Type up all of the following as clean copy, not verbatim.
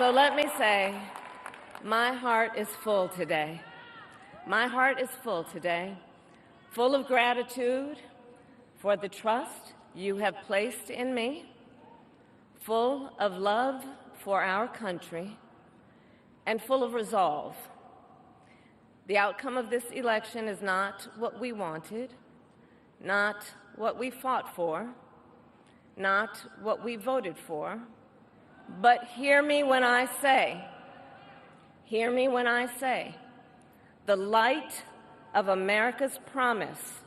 So let me say, my heart is full today. My heart is full today, full of gratitude for the trust you have placed in me, full of love for our country, and full of resolve. The outcome of this election is not what we wanted, not what we fought for, not what we voted for, but hear me when I say, the light of America's promise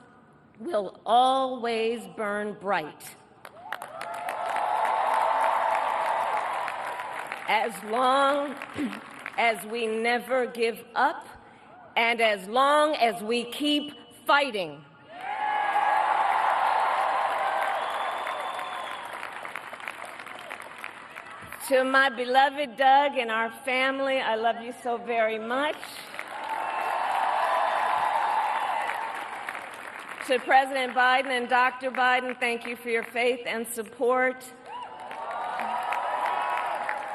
will always burn bright. As long as we never give up and as long as we keep fighting. To my beloved Doug and our family, I love you so very much. To President Biden and Dr. Biden, thank you for your faith and support.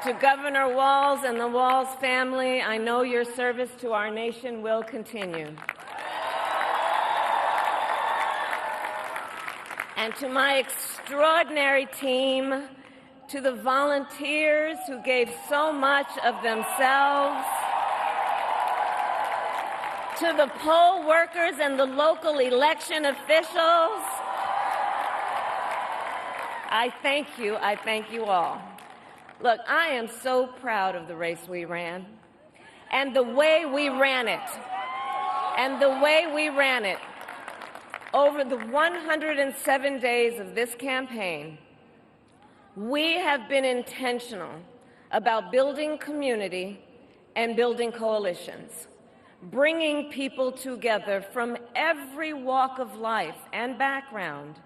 To Governor Walz and the Walz family, I know your service to our nation will continue. And to my extraordinary team, to the volunteers who gave so much of themselves, to the poll workers and the local election officials, I thank you all. Look, I am so proud of the race we ran and the way we ran it, Over the 107 days of this campaign, we have been intentional about building community and building coalitions, bringing people together from every walk of life and background,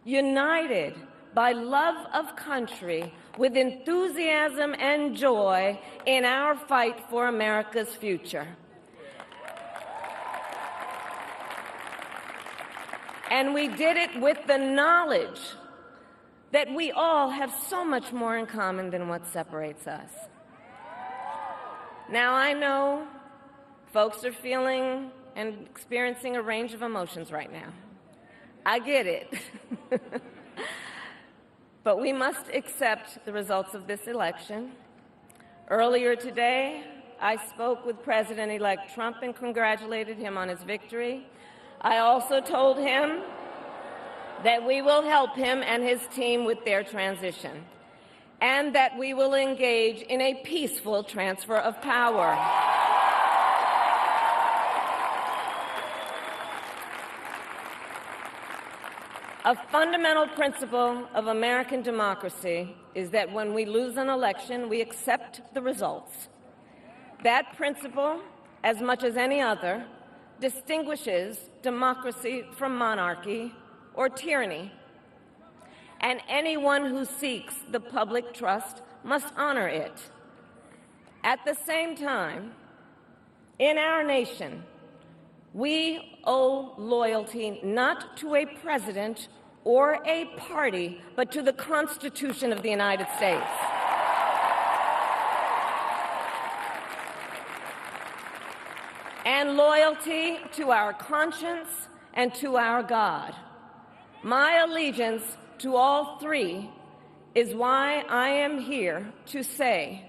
united by love of country with enthusiasm and joy in our fight for America's future. And we did it with the knowledge that we all have so much more in common than what separates us. Now, I know folks are feeling and experiencing a range of emotions right now. I get it. But we must accept the results of this election. Earlier today, I spoke with President-elect Trump and congratulated him on his victory. I also told him that we will help him and his team with their transition, and that we will engage in a peaceful transfer of power. A fundamental principle of American democracy is that when we lose an election, we accept the results. That principle, as much as any other, distinguishes democracy from monarchy or tyranny, and anyone who seeks the public trust must honor it. At the same time, in our nation, we owe loyalty not to a president or a party, but to the Constitution of the United States. And loyalty to our conscience and to our God. My allegiance to all three is why I am here to say,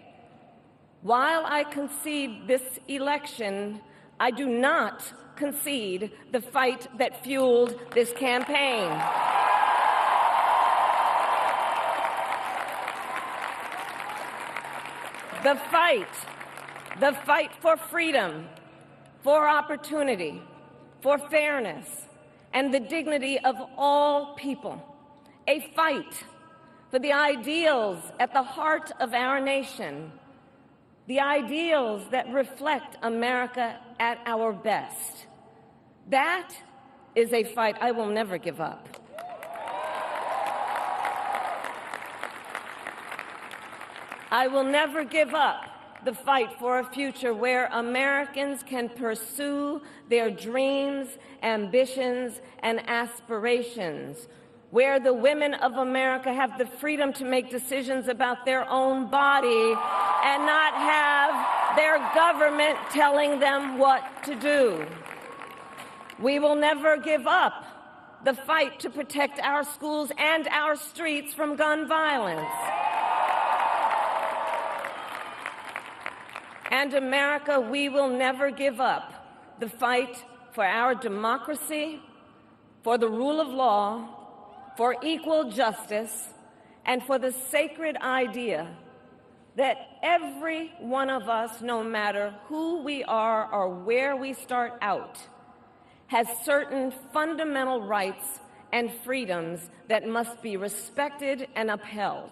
while I concede this election, I do not concede the fight that fueled this campaign. The fight for freedom, for opportunity, for fairness, and the dignity of all people. A fight for the ideals at the heart of our nation, the ideals that reflect America at our best. That is a fight I will never give up. I will never give up the fight for a future where Americans can pursue their dreams, ambitions, and aspirations where the women of America have the freedom to make decisions about their own body and not have their government telling them what to do. We will never give up the fight to protect our schools and our streets from gun violence. And America, we will never give up the fight for our democracy, for the rule of law, for equal justice, and for the sacred idea that every one of us, no matter who we are or where we start out, has certain fundamental rights and freedoms that must be respected and upheld.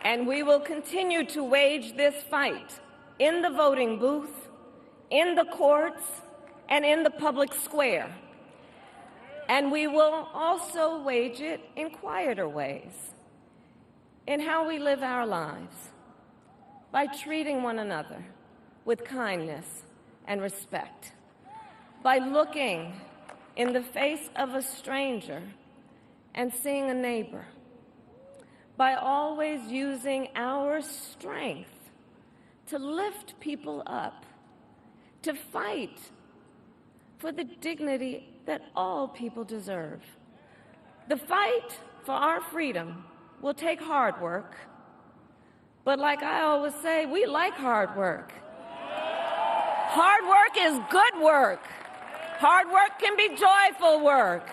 And we will continue to wage this fight in the voting booth, in the courts, and in the public square. And we will also wage it in quieter ways, in how we live our lives, by treating one another with kindness and respect, by looking in the face of a stranger and seeing a neighbor, by always using our strength to lift people up, to fight for the dignity that all people deserve. The fight for our freedom will take hard work, but like I always say, we like hard work. Hard work is good work. Hard work can be joyful work.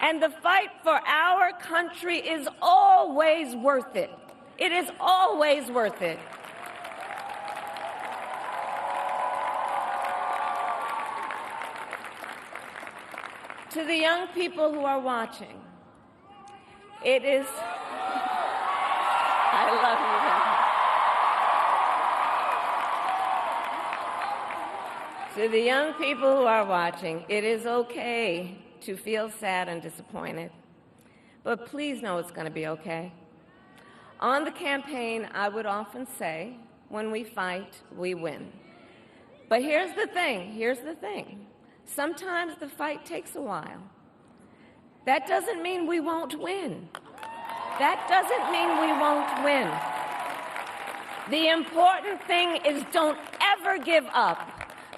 And the fight for our country is always worth it. It is always worth it. To the young people who are watching, it is... I love you guys. To the young people who are watching, it is okay to feel sad and disappointed, but please know it's going to be okay. On the campaign, I would often say, when we fight, we win. But here's the thing. Sometimes the fight takes a while. That doesn't mean we won't win. That doesn't mean we won't win. The important thing is don't ever give up.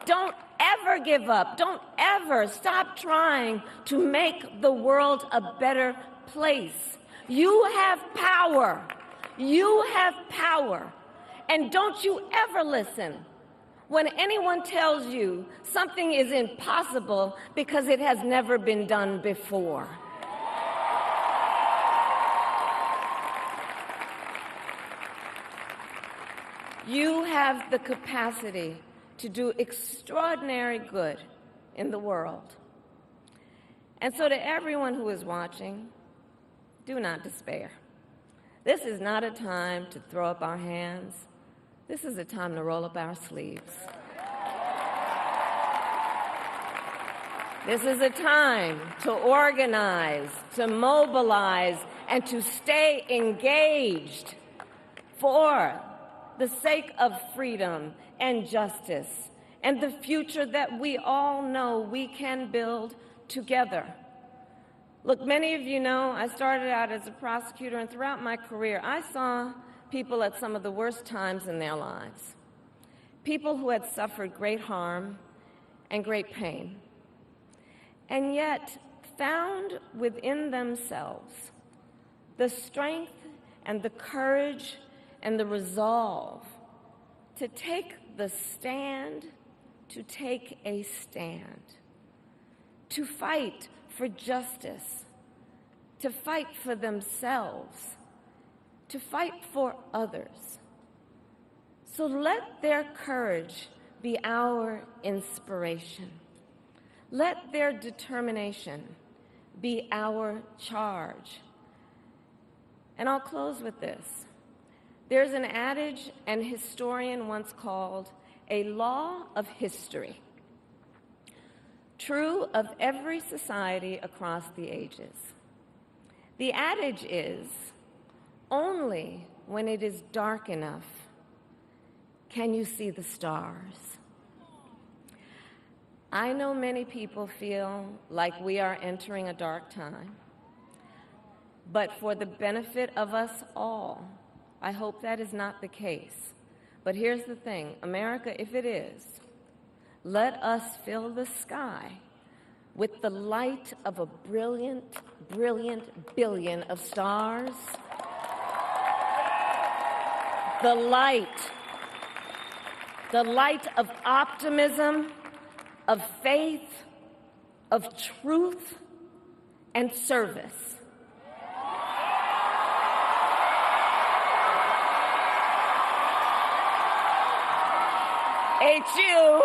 Don't ever give up. Don't ever stop trying to make the world a better place. You have power. You have power. And don't you ever listen when anyone tells you something is impossible because it has never been done before. You have the capacity to do extraordinary good in the world. And so to everyone who is watching, do not despair. This is not a time to throw up our hands. This is a time to roll up our sleeves. This is a time to organize, to mobilize, and to stay engaged for the sake of freedom and justice and the future that we all know we can build together. Look, many of you know I started out as a prosecutor, and throughout my career, I saw people at some of the worst times in their lives, people who had suffered great harm and great pain, and yet found within themselves the strength and the courage and the resolve to take the stand, to take a stand, to fight for justice, to fight for themselves, to fight for others. So let their courage be our inspiration. Let their determination be our charge. And I'll close with this. There's an adage an historian once called a law of history, true of every society across the ages. The adage is, only when it is dark enough can you see the stars. I know many people feel like we are entering a dark time, but for the benefit of us all, I hope that is not the case. But here's the thing, America, if it is, let us fill the sky with the light of a brilliant, brilliant billion of stars. The light of optimism, of faith, of truth, and service. HU.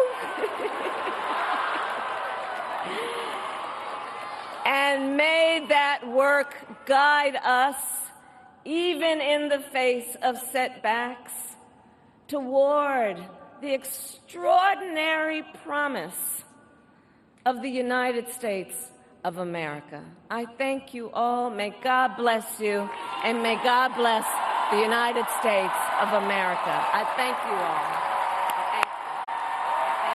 And may that work guide us, even in the face of setbacks, toward the extraordinary promise of the United States of America. I thank you all. May God bless you, and may God bless the United States of America. I thank you all.